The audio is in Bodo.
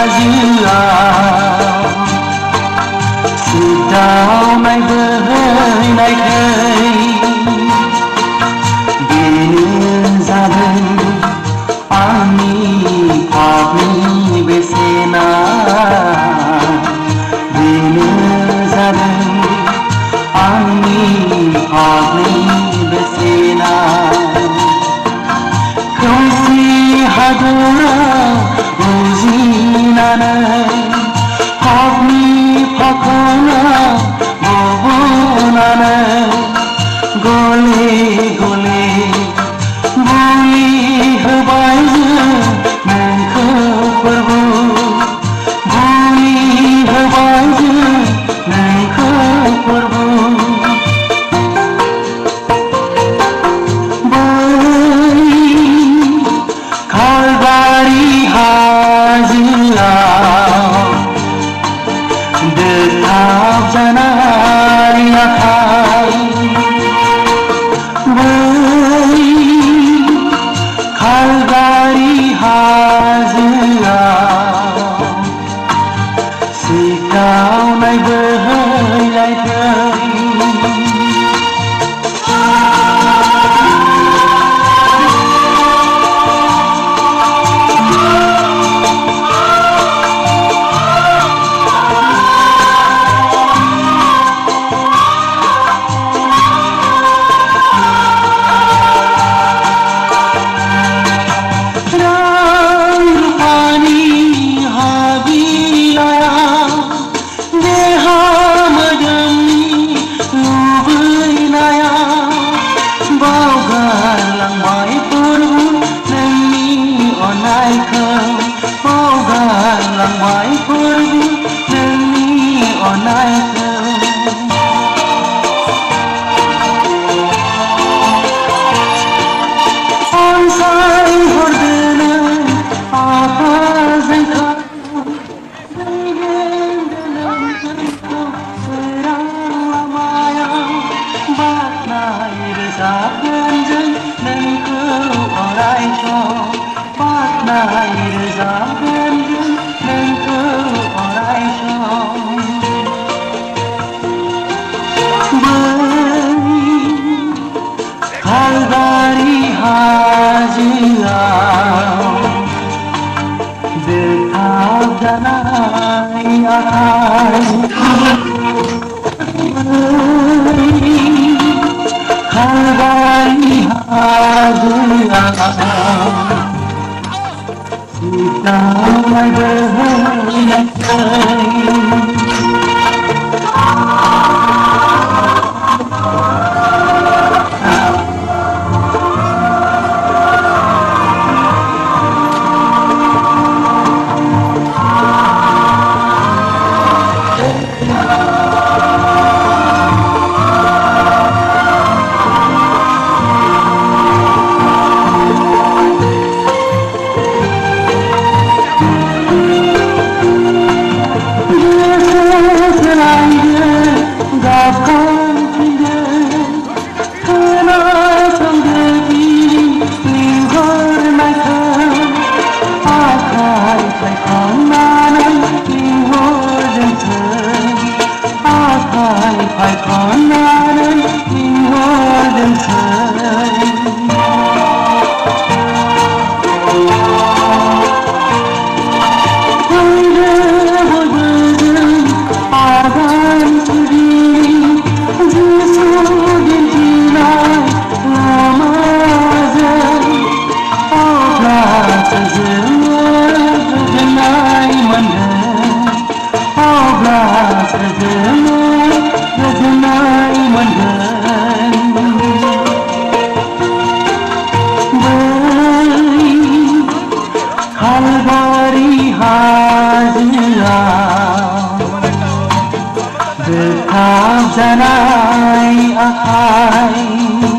हाजोआव सिदावनाय बोहैनाय दै बेनो जादों आंनि पापनि बेसेना बेनो जादों आंनि पापनि बेसेना खोमसि हादराव उजिनानै पापनि फाखनाव गबनानै गले गले बुलि होबाय जों नोंखौ प्रभु बुलि होबाय जों नोंखौ प्रभु खालबारि हाजोआव दोथाब जानाय आखाइ बै खालबारि हाजोआव सिदावनाय बोहैनाय दै बावगारलांबाय प्रभु नोंनि अननायखौ अनसायहरदो आफा जोंखौ सोरां लामायाव बाख्नाय रोजाबगोन जों नोंखौ अराय सम बाख्नाय रोजाबगोन जों नोंखौ अराय सम बै खालबारि हाजोआव दोथाब जानाय आखाइ खालबारि हाजोआव सिदावनाय बोहैनाय दै खालबारि हाजोआव दोथाब जानाय आखाइ